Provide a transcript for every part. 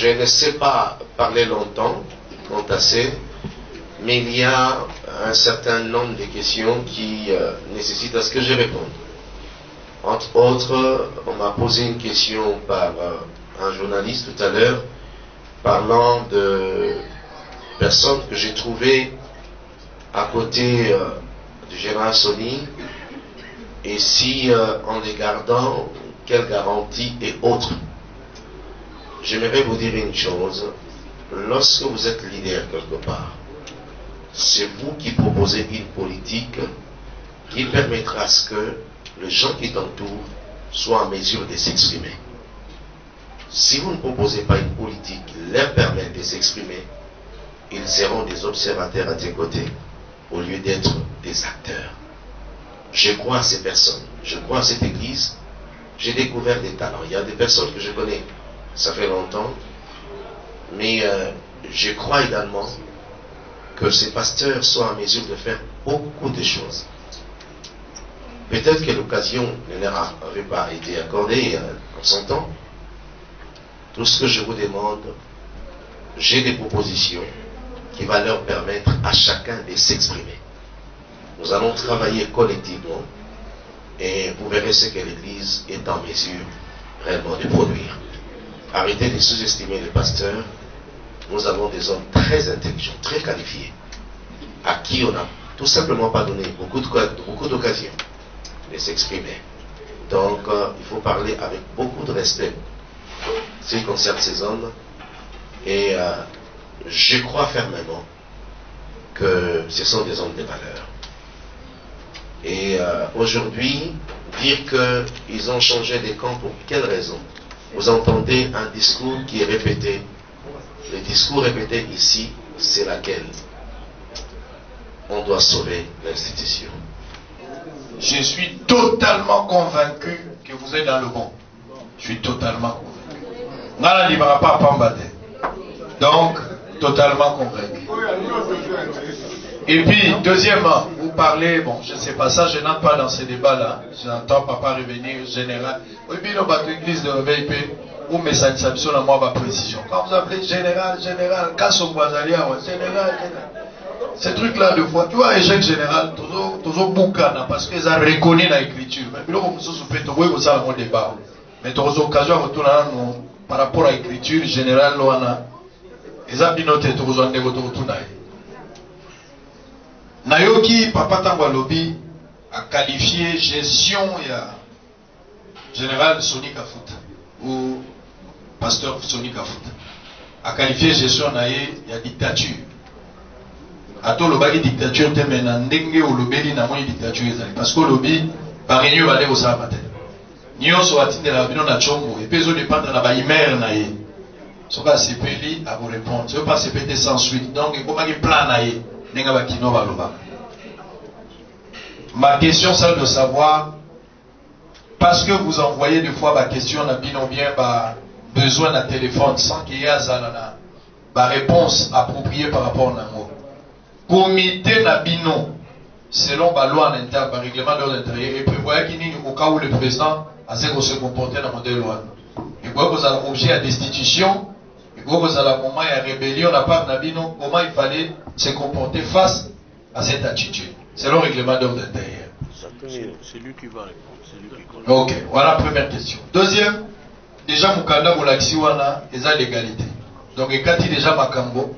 Je ne sais pas parler longtemps, assez, mais il y a un certain nombre de questions qui nécessitent à ce que je réponde. Entre autres, on m'a posé une question par un journaliste tout à l'heure, parlant de personnes que j'ai trouvées à côté du général Sony, et si en les gardant, quelles garanties et autres. J'aimerais vous dire une chose, lorsque vous êtes leader quelque part, c'est vous qui proposez une politique qui permettra à ce que les gens qui t'entourent soient en mesure de s'exprimer. Si vous ne proposez pas une politique qui leur permet de s'exprimer, ils seront des observateurs à tes côtés au lieu d'être des acteurs. Je crois à ces personnes, je crois à cette église. J'ai découvert des talents. Il y a des personnes que je connais, ça fait longtemps, mais je crois également que ces pasteurs soient en mesure de faire beaucoup de choses. Peut-être que l'occasion ne leur avait pas été accordée en son temps. Tout ce que je vous demande, j'ai des propositions qui vont leur permettre à chacun de s'exprimer. Nous allons travailler collectivement et vous verrez ce que l'Église est en mesure réellement de produire. Arrêtez de sous-estimer les pasteurs. Nous avons des hommes très intelligents, très qualifiés, à qui on n'a tout simplement pas donné beaucoup d'occasions de s'exprimer. Donc, il faut parler avec beaucoup de respect ce qui concerne ces hommes. Et je crois fermement que ce sont des hommes de valeur. Et aujourd'hui, dire qu'ils ont changé de camp pour quelle raison? Vous entendez un discours qui est répété. Le discours répété ici, c'est laquelle? On doit sauver l'institution. Je suis totalement convaincu que vous êtes dans le bon. Je suis totalement convaincu. Donc, totalement convaincu. Et puis, deuxièmement, vous parlez, bon, je ne sais pas ça, je n'entre pas dans ces débats-là. J'entends papa revenir général. Oui, puis, notre église de VIP, ou mais ça ne sur la moi précision. Quand vous appelez général, Kasso Guazalia, général. Ces trucs-là, de fois, tu vois, échec général, toujours boucana, parce qu'ils ont reconnu dans l'écriture. Mais puis, comme ça, vous avez un débat. Mais tu as l'occasion de retourner par rapport à l'écriture générale, ils ont binoté, tu as retourné. Nayoki, Papa Tangwa Lobby, a qualifié gestion général Sony Kafuta, ou pasteur Sony Kafuta, a qualifié gestion il y a dictature. Ato lobaki dictature te mena ndenge o lobeli na moni dictature ezali parce que lobi ba réunion ba leko sa matin nyonso atindela bino na chombo et puis zo dépendre na ba email na ye soka sepeli a vous répondre so pas sepeli sans suite donc ekomaki plan na ye ndenge ba kino ba loba. Ma question c'est de savoir parce que vous envoyez des fois ma question na bino bien ba besoin d'un téléphone sans qu'il y ait azana ba réponse appropriée par rapport à moi. Comité Nabino, selon la loi interne, le règlement de l'ordre intérieur, et prévoit qu'il y ait au cas où le président a se comporter dans le modèle loi. Et quoi que vous avez objet à destitution, et quoi que vous avez moment à rébellion de la part de Nabino, comment il fallait se comporter face à cette attitude, selon le règlement de l'ordre intérieur. C'est lui qui va répondre. Ok, voilà la première question. Deuxième, déjà, Moukanda Moulaxiwana, ils ont l'égalité. Donc, et quand il déjà Makambo,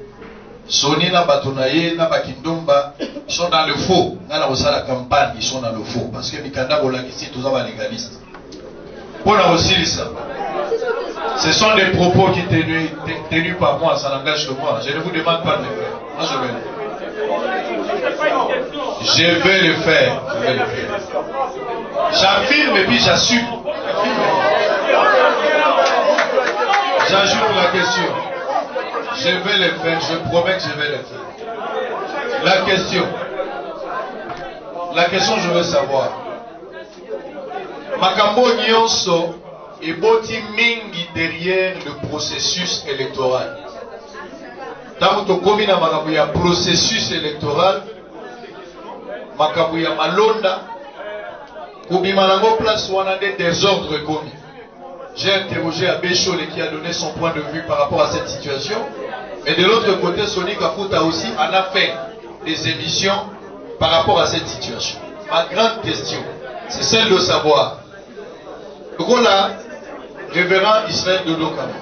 Sony na Batonaye, na Bakindumba, ils sont dans le faux. Dans la campagne, ils sont dans le faux. Parce que Mikanda Bolakisi, tous les légalistes. Pour la aussi, ça. Ce sont des propos qui tenus par moi, ça n'engage que moi. Je ne vous demande pas de le faire. Moi, je vais le faire. Je vais le faire. J'affirme et puis j'assume. J'ajoute la question. Je vais le faire, je promets que je vais le faire. La question, je veux savoir. Makambo Nyonso et Boti Mingi derrière le processus électoral. Tant que tu as Makambo ya processus électoral, Makambo ya Malonda, ou Bimanango place où on a des désordres commis. j'ai interrogé Abbé Chole qui a donné son point de vue par rapport à cette situation. Mais de l'autre côté, Sonny Kafuta aussi en a fait des émissions par rapport à cette situation. Ma grande question, c'est celle de savoir, là, révérend Israël Dodokama,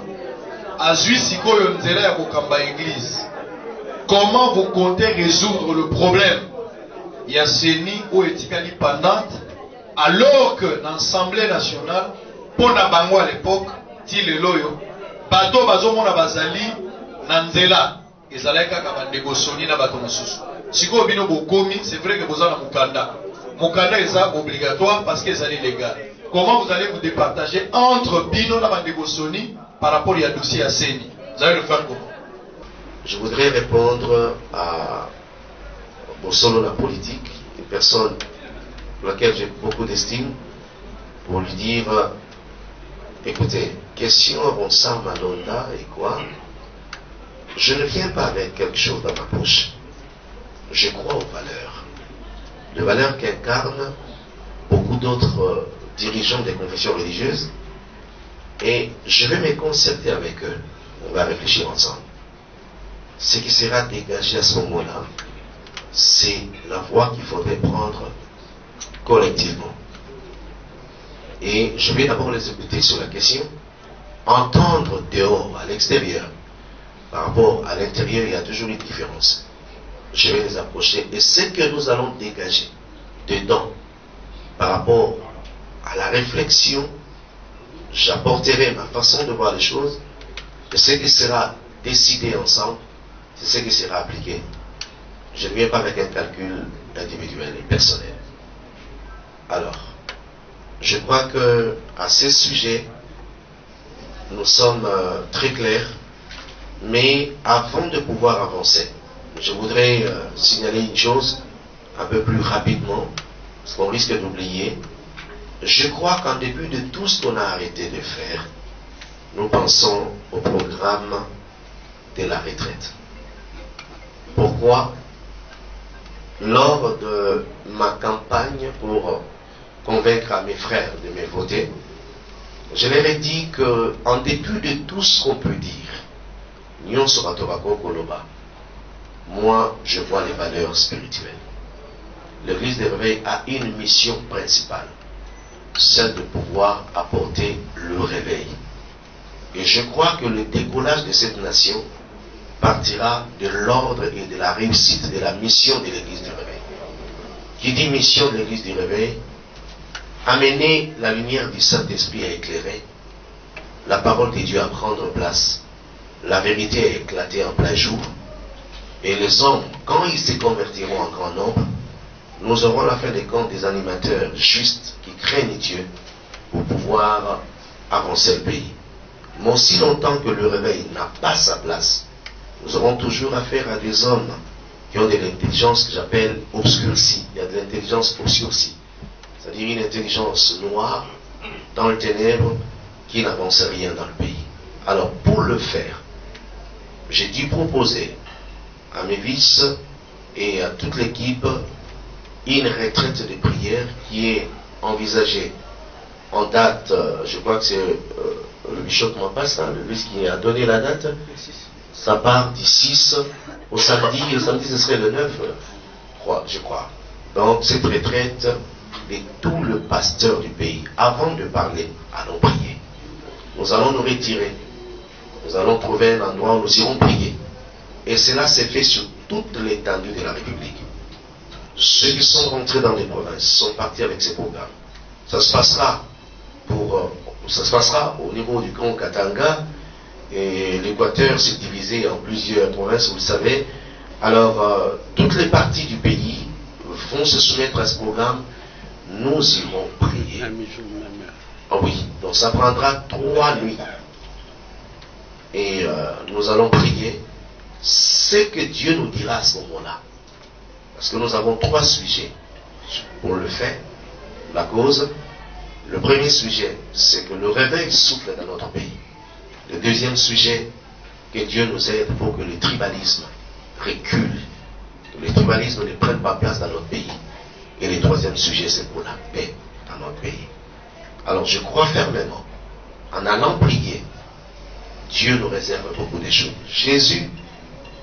à Sikoyo Nzela ya Kokamba Église, comment vous comptez résoudre le problème? Il y a Séni ou Etikali pendante, alors que l'Assemblée nationale, pour la bango à l'époque, Tile Loyo, Bato Bazomona Bazali, Nanzela, et Zalaika Kabandego Soni na Bato Mosusu. Siko Bino Bokomi, c'est vrai que vous avez Mukanda. Mukanda est obligatoire parce que c'est illégal. Comment vous allez vous départager entre Bino na Bandego Soni par rapport à dossier à Séni? Vous allez le faire comment? Je voudrais répondre à Bosolo la politique, une personne pour laquelle j'ai beaucoup d'estime, pour lui dire, écoutez, question Ronsard Malonda et quoi? Je ne viens pas avec quelque chose dans ma poche. Je crois aux valeurs. Les valeurs qu'incarnent beaucoup d'autres dirigeants des confessions religieuses. Et je vais me concerter avec eux. On va réfléchir ensemble. Ce qui sera dégagé à ce moment-là, c'est la voie qu'il faudrait prendre collectivement. Et je vais d'abord les écouter sur la question. Entendre dehors, à l'extérieur. Par rapport à l'intérieur, il y a toujours une différence. Je vais les approcher. Et ce que nous allons dégager dedans, par rapport à la réflexion, j'apporterai ma façon de voir les choses. Et ce qui sera décidé ensemble, c'est ce qui sera appliqué. Je ne viens pas avec un calcul individuel et personnel. Alors, je crois que à ce sujet, nous sommes très clairs. Mais avant de pouvoir avancer, je voudrais signaler une chose un peu plus rapidement, parce qu'on risque d'oublier. Je crois qu'en début de tout ce qu'on a arrêté de faire, nous pensons au programme de la retraite. Pourquoi? Lors de ma campagne pour convaincre à mes frères de me voter, je leur ai dit qu'en dépit de tout ce qu'on peut dire, moi, je vois les valeurs spirituelles. L'Église des Réveils a une mission principale, celle de pouvoir apporter le réveil. Et je crois que le décollage de cette nation partira de l'ordre et de la réussite de la mission de l'Église du Réveil. Qui dit mission de l'Église du Réveil, amener la lumière du Saint-Esprit à éclairer, la parole de Dieu à prendre place, la vérité a éclaté en plein jour, et les hommes, quand ils se convertiront en grand nombre, nous aurons à la fin des comptes des animateurs justes qui craignent Dieu pour pouvoir avancer le pays. Mais aussi longtemps que le réveil n'a pas sa place, nous aurons toujours affaire à des hommes qui ont de l'intelligence que j'appelle obscurcie. Il y a de l'intelligence obscurcie, c'est-à-dire une intelligence noire dans le ténèbre qui n'avance rien dans le pays. Alors pour le faire, j'ai dû proposer à mes vices et à toute l'équipe une retraite de prière qui est envisagée en date, je crois que c'est le bishop Mampass, le vice qui a donné la date, ça part du 6 au samedi, le samedi ce serait le 9, je crois. Donc cette retraite de tout le pasteur du pays, avant de parler, allons prier. Nous allons nous retirer. Nous allons trouver un endroit où nous irons prier. Et cela s'est fait sur toute l'étendue de la République. Ceux qui sont rentrés dans les provinces sont partis avec ces programmes. Ça se passera au niveau du Grand Katanga. Et l'Équateur s'est divisé en plusieurs provinces, vous le savez. Alors, toutes les parties du pays vont se soumettre à ce programme. Nous irons prier. Ah oui, donc ça prendra 3 nuits. Et nous allons prier ce que Dieu nous dira à ce moment-là. Parce que nous avons 3 sujets pour le faire. La cause, le premier sujet, c'est que le réveil souffle dans notre pays. Le deuxième sujet, que Dieu nous aide pour que le tribalisme recule, que le tribalisme ne prenne pas place dans notre pays. Et le troisième sujet, c'est pour la paix dans notre pays. Alors je crois fermement en allant prier, Dieu nous réserve beaucoup de choses. Jésus,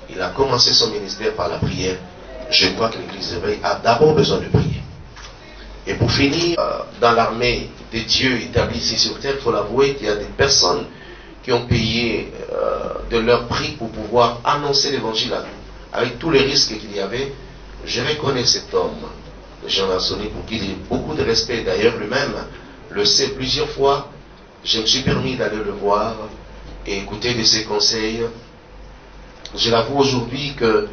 il a commencé son ministère par la prière. Je crois que l'Église éveillée a d'abord besoin de prier. Et pour finir, dans l'armée de Dieu établie ici sur terre, il faut l'avouer qu'il y a des personnes qui ont payé de leur prix pour pouvoir annoncer l'évangile à nous. Avec tous les risques qu'il y avait, je reconnais cet homme, le général Sony, pour qui j'ai beaucoup de respect. D'ailleurs, lui-même le sait. Plusieurs fois, je me suis permis d'aller le voir et écouter de ses conseils. Je l'avoue aujourd'hui que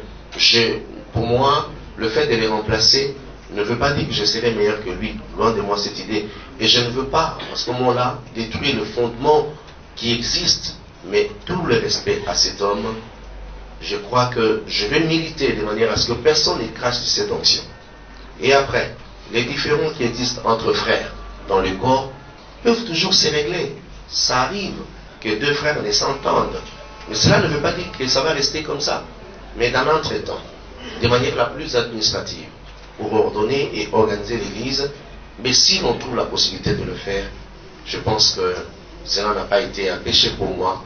pour moi, le fait de les remplacer ne veut pas dire que je serai meilleur que lui. Loin de moi cette idée. Et je ne veux pas, à ce moment-là, détruire le fondement qui existe. Mais tout le respect à cet homme, je crois que je vais militer de manière à ce que personne ne crache de cette onction. Et après, les différends qui existent entre frères dans le corps peuvent toujours se régler. Ça arrive que deux frères ne s'entendent. Mais cela ne veut pas dire que ça va rester comme ça. Mais dans l'entretemps, de manière la plus administrative, pour ordonner et organiser l'Église, mais si l'on trouve la possibilité de le faire, je pense que cela n'a pas été un péché pour moi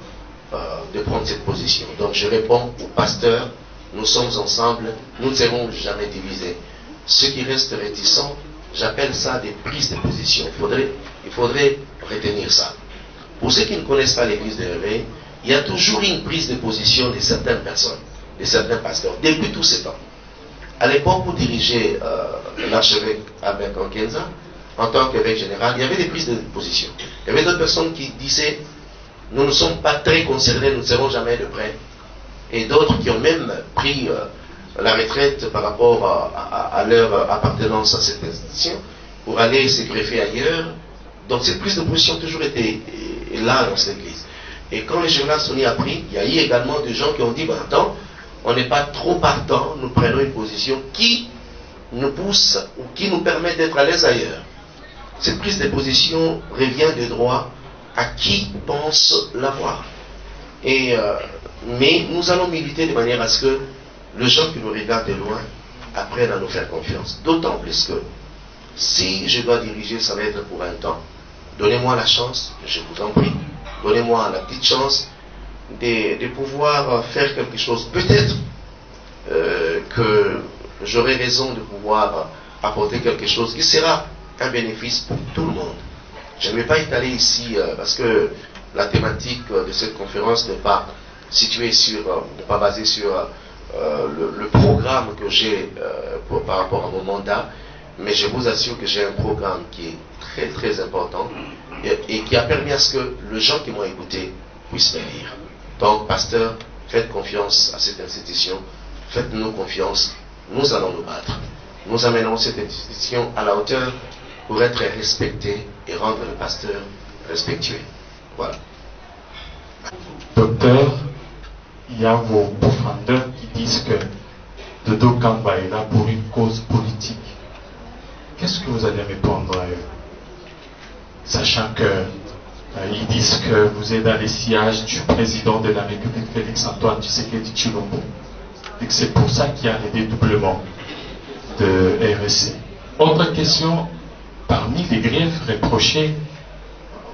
de prendre cette position. Donc je réponds au pasteur, nous sommes ensemble, nous ne serons jamais divisés. Ceux qui restent réticents, j'appelle ça des prises de position. Il faudrait retenir ça. Pour ceux qui ne connaissent pas l'Église de réveil, il y a toujours une prise de position de certaines personnes, de certains pasteurs, depuis tous ces temps. À l'époque où dirigeait l'archevêque Albert Kankenza, en tant qu'évêque général, il y avait des prises de position. Il y avait d'autres personnes qui disaient « Nous ne sommes pas très concernés, nous ne serons jamais de près ». Et d'autres qui ont même pris la retraite par rapport à leur appartenance à cette institution pour aller se greffer ailleurs. Donc cette prise de position a toujours été là dans cette église. Et quand le général Sony a pris, il y a eu également des gens qui ont dit « Attends, on n'est pas trop partant, nous prenons une position qui nous pousse ou qui nous permet d'être à l'aise ailleurs. » Cette prise de position revient de droit à qui pense l'avoir. Mais nous allons militer de manière à ce que les gens qui nous regardent de loin apprennent à nous faire confiance. D'autant plus que si je dois diriger, ça va être pour un temps. Donnez-moi la chance, je vous en prie, donnez-moi la petite chance de pouvoir faire quelque chose. Peut-être que j'aurai raison de pouvoir apporter quelque chose qui sera un bénéfice pour tout le monde. Je ne vais pas étaler ici parce que la thématique de cette conférence n'est pas située sur, n'est pas basée sur le programme que j'ai par rapport à mon mandat, mais je vous assure que j'ai un programme qui est très très important et qui a permis à ce que les gens qui m'ont écouté puissent me lire. Donc, pasteur, faites confiance à cette institution, faites-nous confiance, nous allons nous battre. Nous amènerons cette institution à la hauteur pour être respecté et rendre le pasteur respectueux. Voilà. Docteur, il y a vos profondeurs qui disent que Dodo Kamba est là pour une cause politique. Qu'est-ce que vous allez répondre à eux? Sachant que ils disent que vous êtes dans les sièges du président de la République, Félix-Antoine Tshisekedi Tshilombo. Et que c'est pour ça qu'il y a les dédoublements de RSC. Autre question, parmi les griefs reprochés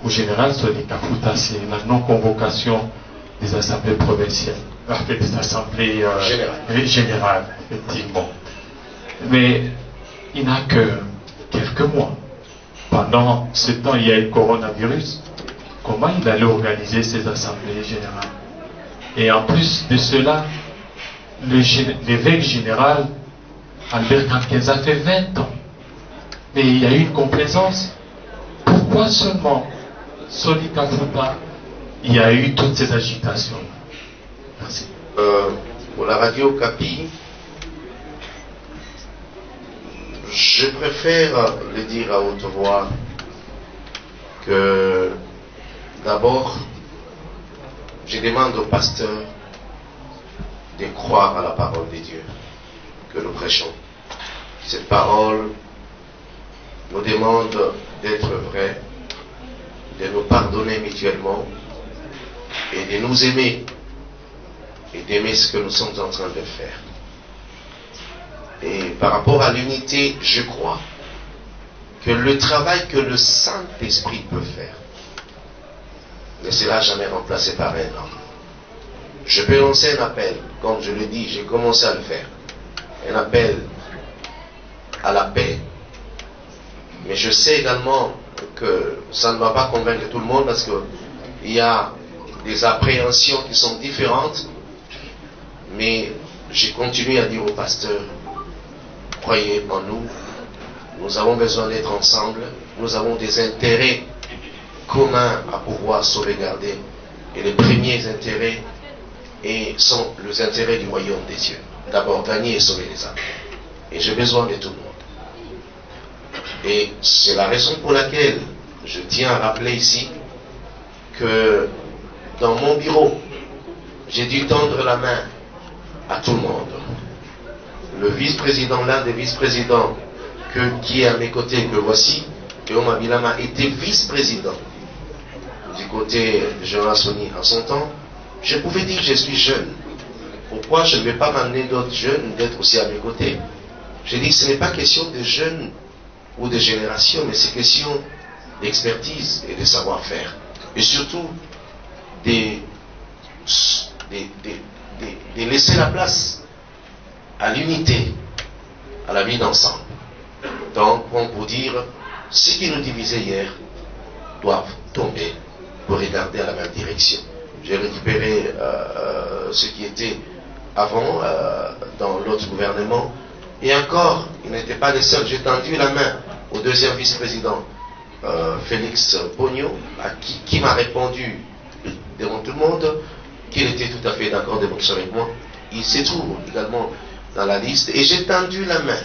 au général Sony Kafuta, c'est la non-convocation des assemblées provinciales, des assemblées générales, effectivement. Mais il n'a que quelques mois. Pendant ce temps, il y a eu le coronavirus. Comment il allait organiser ces assemblées générales? Et en plus de cela, l'évêque général Albert Kankenza fait 20 ans. Mais il y a eu une complaisance. Pourquoi seulement Sony Kafuta, il y a eu toutes ces agitations? Merci. Pour la radio Kapi, je préfère le dire à haute voix que d'abord, je demande au pasteur de croire à la parole de Dieu que nous prêchons. Cette parole nous demande d'être vrais, de nous pardonner mutuellement et de nous aimer et d'aimer ce que nous sommes en train de faire. Et par rapport à l'unité, je crois que le travail que le Saint-Esprit peut faire ne sera jamais remplacé par un homme. Je peux lancer un appel, comme je le dis, j'ai commencé à le faire, un appel à la paix. Mais je sais également que ça ne va pas convaincre tout le monde parce qu'il y a des appréhensions qui sont différentes. Mais j'ai continué à dire au pasteur, croyez en nous, nous avons besoin d'être ensemble, nous avons des intérêts communs à pouvoir sauvegarder. Et les premiers intérêts sont les intérêts du royaume des cieux. D'abord, gagner et sauver les âmes. Et j'ai besoin de tout le monde. Et c'est la raison pour laquelle je tiens à rappeler ici que dans mon bureau, j'ai dû tendre la main à tout le monde. Le vice-président, l'un des vice-présidents qui est à mes côtés, que voici, Théoma Bilama, était vice-président du côté de Jonas Soni en son temps. Je pouvais dire que je suis jeune. Pourquoi je ne vais pas m'amener d'autres jeunes d'être aussi à mes côtés? Je dis que ce n'est pas question de jeunes ou de génération, mais c'est question d'expertise et de savoir-faire. Et surtout, de laisser la place à l'unité, à la vie d'ensemble. Donc, pour dire, ce qui nous divisait hier doivent tomber pour regarder à la même direction. J'ai récupéré ce qui était avant dans l'autre gouvernement. Et encore, il n'était pas les seuls. J'ai tendu la main au deuxième vice-président, Félix Pogno, qui m'a répondu devant tout le monde qu'il était tout à fait d'accord avec moi. Il se trouve également dans la liste. Et j'ai tendu la main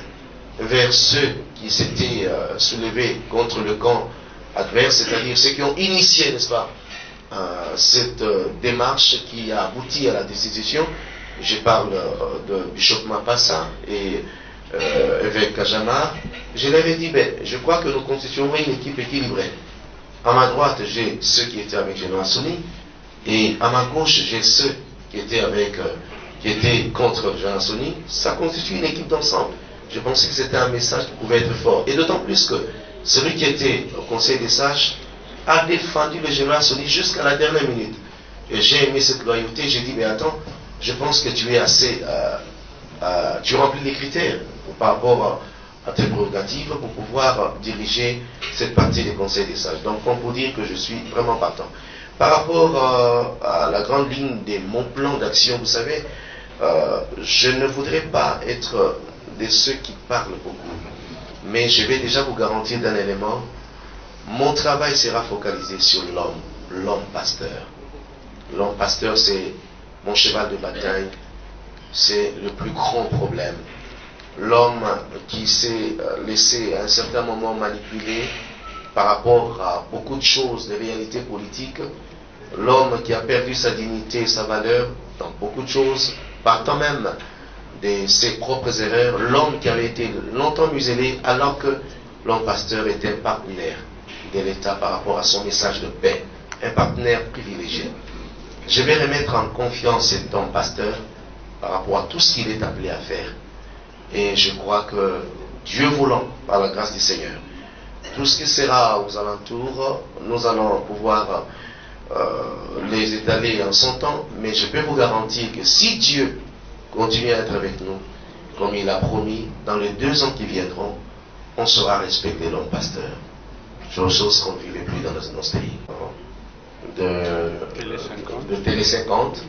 vers ceux qui s'étaient soulevés contre le camp adverse, c'est-à-dire ceux qui ont initié, n'est-ce pas, cette démarche qui a abouti à la destitution. Je parle de Bishop Mapassa et évêque Kajama. Je leur ai dit, je crois que nous constituerons une équipe équilibrée. À ma droite, j'ai ceux qui étaient avec Général Soni, et à ma gauche, j'ai ceux qui étaient contre Général Soni. Ça constitue une équipe d'ensemble. Je pensais que c'était un message qui pouvait être fort. Et d'autant plus que celui qui était au Conseil des sages a défendu le Général Soni jusqu'à la dernière minute. Et j'ai aimé cette loyauté. J'ai dit, mais attends, je pense que tu es assez... tu remplis les critères par rapport à tes prérogatives pour pouvoir diriger cette partie des conseils des sages. Donc, on peut dire que je suis vraiment partant. Par rapport à la grande ligne de mon plan d'action, vous savez, je ne voudrais pas être de ceux qui parlent beaucoup, mais je vais déjà vous garantir d'un élément. Mon travail sera focalisé sur l'homme pasteur. L'homme pasteur, c'est mon cheval de bataille. C'est le plus grand problème. L'homme qui s'est laissé à un certain moment manipuler par rapport à beaucoup de choses, des réalités politiques. L'homme qui a perdu sa dignité et sa valeur dans beaucoup de choses, partant même de ses propres erreurs. L'homme qui avait été longtemps muselé alors que l'homme pasteur était un partenaire de l'État par rapport à son message de paix. Un partenaire privilégié. Je vais remettre en confiance cet homme pasteur par rapport à tout ce qu'il est appelé à faire. Et je crois que Dieu voulant, par la grâce du Seigneur, tout ce qui sera aux alentours, nous allons pouvoir les étaler en son temps, mais je peux vous garantir que si Dieu continue à être avec nous, comme il a promis, dans les 2 ans qui viendront, on saura respecter l'homme pasteur. Chose qu'on ne vivait plus dans ce pays. De Télé 50.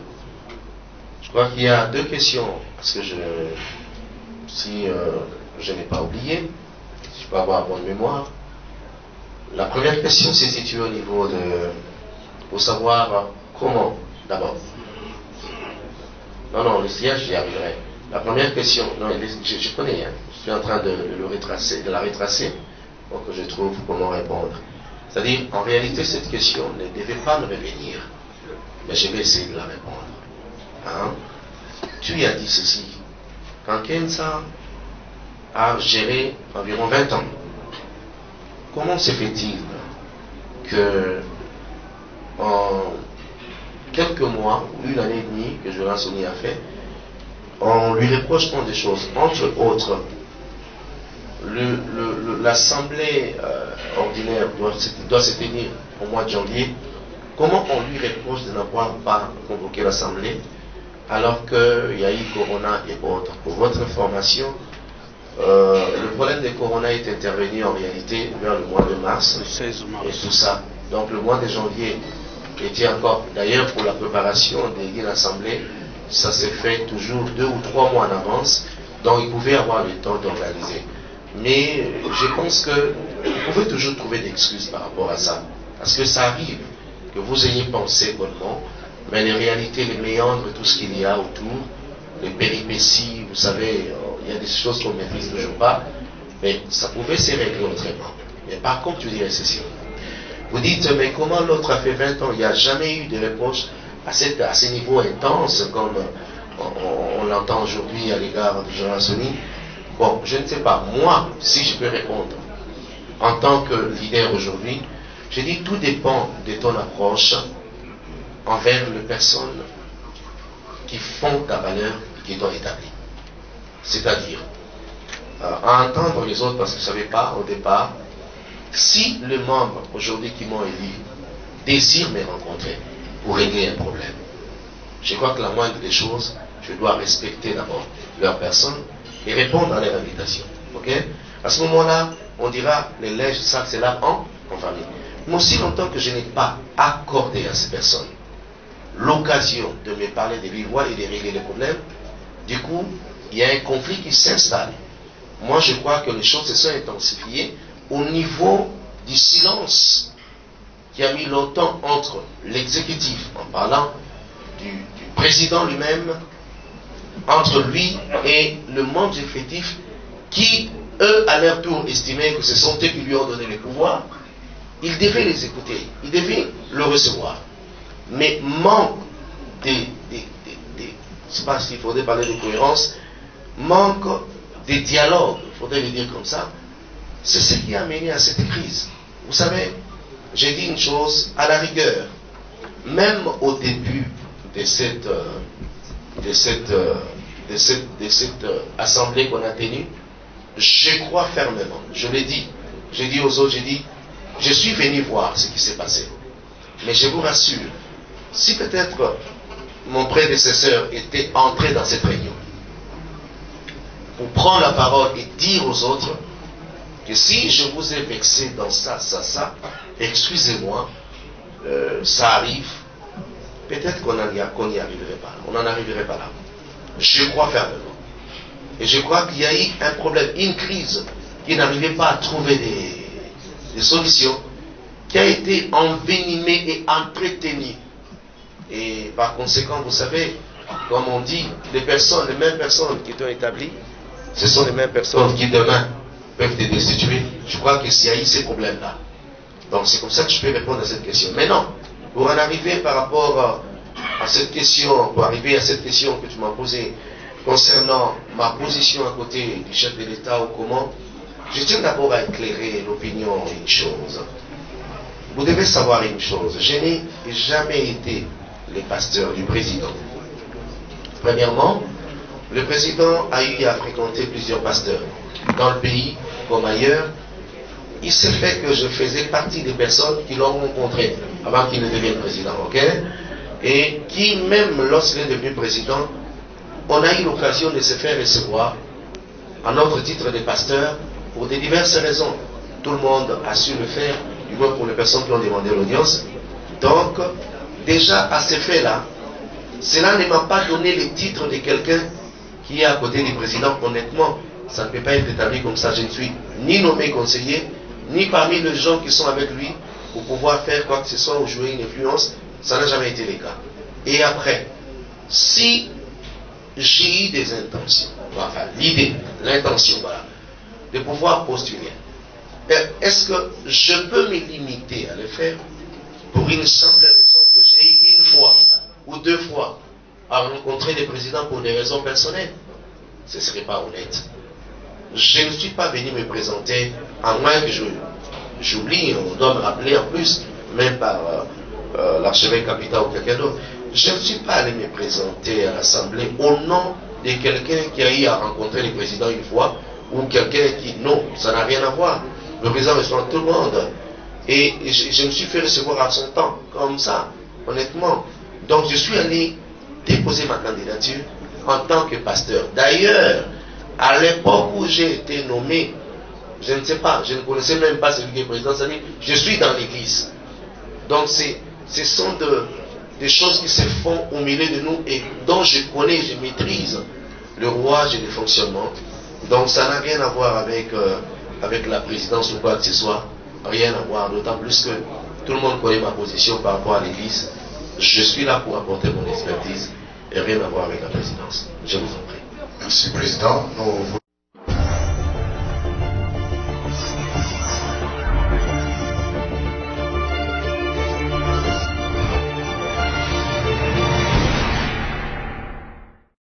Je crois qu'il y a 2 questions, parce que si je n'ai pas oublié, si je peux avoir bonne mémoire. La première question s'est située au niveau pour savoir comment, d'abord. Non, le sillage, j'y arriverai. La première question, non, je connais, hein, je suis en train de la retracer, pour que je trouve comment répondre. C'est-à-dire, en réalité, cette question ne devait pas me revenir, mais je vais essayer de la répondre. Hein? Tu as dit ceci. Quand Kenza a géré environ 20 ans, comment se fait-il que en quelques mois, ou 1 année et demie que Jonas Soni a fait, on lui reproche tant de choses, entre autres, l'assemblée ordinaire doit se tenir au mois de janvier, comment on lui reproche de n'avoir pas convoqué l'Assemblée alors qu'il y a eu Corona et autres? Pour votre information, le problème de Corona est intervenu en réalité vers le mois de mars, Le 16 mars. et tout ça. Donc le mois de janvier était encore, d'ailleurs pour la préparation de l'Assemblée, ça s'est fait toujours 2 ou 3 mois en avance, donc il pouvait avoir le temps d'organiser. Mais je pense que vous pouvez toujours trouver des excuses par rapport à ça, parce que ça arrive que vous ayez pensé bonnement, mais les réalités, les méandres, tout ce qu'il y a autour, les péripéties, vous savez, il y a des choses qu'on ne maîtrise toujours pas, mais ça pouvait se régler autrement. Mais par contre, je dirais ceci. Vous dites, mais comment l'autre a fait 20 ans? Il n'y a jamais eu de reproche à ce niveau intense, comme on l'entend aujourd'hui à l'égard de Jean Lassoni. Bon, je ne sais pas. Moi, si je peux répondre, en tant que leader aujourd'hui, je dis tout dépend de ton approche envers les personnes qui font ta valeur et qui t'ont établi. C'est-à-dire, à entendre les autres, parce que je ne savais pas au départ, si le membre aujourd'hui qui m'ont élu désire me rencontrer pour régler un problème, je crois que la moindre des choses, je dois respecter d'abord leur personne et répondre à leur invitation. Ok? À ce moment-là, on dira les lèches savent c'est là en famille. Mais aussi longtemps que je n'ai pas accordé à ces personnes l'occasion de me parler de vive voix et de régler les problèmes, du coup, il y a un conflit qui s'installe. Moi, je crois que les choses se sont intensifiées au niveau du silence qui a mis longtemps entre l'exécutif, en parlant du président lui-même, entre lui et le membre effectif qui, eux, à leur tour, estimaient que ce sont eux qui lui ont donné le pouvoir. Il devait les écouter, il devait le recevoir. Mais manque je ne sais pas s'il faudrait parler de cohérence, manque de dialogue, il faudrait le dire comme ça, c'est ce qui a mené à cette crise. Vous savez, j'ai dit une chose, à la rigueur, même au début de cette assemblée qu'on a tenue, je crois fermement, je l'ai dit, j'ai dit aux autres, j'ai dit, je suis venu voir ce qui s'est passé. Mais je vous rassure, si peut-être mon prédécesseur était entré dans cette réunion pour prendre la parole et dire aux autres que si je vous ai vexé dans ça, excusez-moi, ça arrive, peut-être qu'on n'y arriverait pas. On n'en arriverait pas là. Je crois fermement. Et je crois qu'il y a eu un problème, une crise qui n'arrivait pas à trouver des solutions, qui a été envenimée et entretenue. Et par conséquent, vous savez, comme on dit, les mêmes personnes qui t'ont établi, ce sont les mêmes personnes qui demain peuvent te destituer. Je crois qu'il y a eu ces problèmes-là. Donc c'est comme ça que je peux répondre à cette question. Maintenant, pour en arriver par rapport à cette question, pour arriver à cette question que tu m'as posée concernant ma position à côté du chef de l'État ou comment, je tiens d'abord à éclairer l'opinion une chose. Vous devez savoir une chose, je n'ai jamais été le pasteur du président. Premièrement, le président a eu à fréquenter plusieurs pasteurs dans le pays comme ailleurs. Il s'est fait que je faisais partie des personnes qui l'ont rencontré avant qu'il ne devienne président, ok? Et qui, même lorsqu'il est devenu président, on a eu l'occasion de se faire recevoir à notre titre de pasteur pour de diverses raisons. Tout le monde a su le faire, du moins pour les personnes qui ont demandé l'audience. Donc, déjà à ce fait-là, cela ne m'a pas donné le titre de quelqu'un qui est à côté du président. Honnêtement, ça ne peut pas être établi comme ça. Je ne suis ni nommé conseiller, ni parmi les gens qui sont avec lui pour pouvoir faire quoi que ce soit ou jouer une influence. Ça n'a jamais été le cas. Et après, si j'ai eu des intentions, enfin l'idée, l'intention, voilà, de pouvoir postuler, est-ce que je peux me limiter à le faire pour une simple raison que j'ai eu une fois ou deux fois à rencontrer des présidents pour des raisons personnelles? Ce ne serait pas honnête. Je ne suis pas venu me présenter, à moins que j'oublie, on doit me rappeler en plus, même par l'archevêque capital ou quelqu'un d'autre. Je ne suis pas allé me présenter à l'Assemblée au nom de quelqu'un qui a eu à rencontrer le président une fois, ou quelqu'un qui... Non, ça n'a rien à voir. Le président reçoit tout le monde. Et je me suis fait recevoir à son temps, comme ça, honnêtement. Donc je suis allé déposer ma candidature en tant que pasteur. D'ailleurs, à l'époque où j'ai été nommé, je ne sais pas, je ne connaissais même pas celui qui est président, je suis dans l'église. Donc ce sont des choses qui se font au milieu de nous et dont je connais, je maîtrise le rouage et le fonctionnement. Donc ça n'a rien à voir avec la présidence ou quoi que ce soit. Rien à voir, d'autant plus que tout le monde connaît ma position par rapport à l'église. Je suis là pour apporter mon expertise et rien à voir avec la présidence. Je vous en prie. Merci, Président. Nous voulons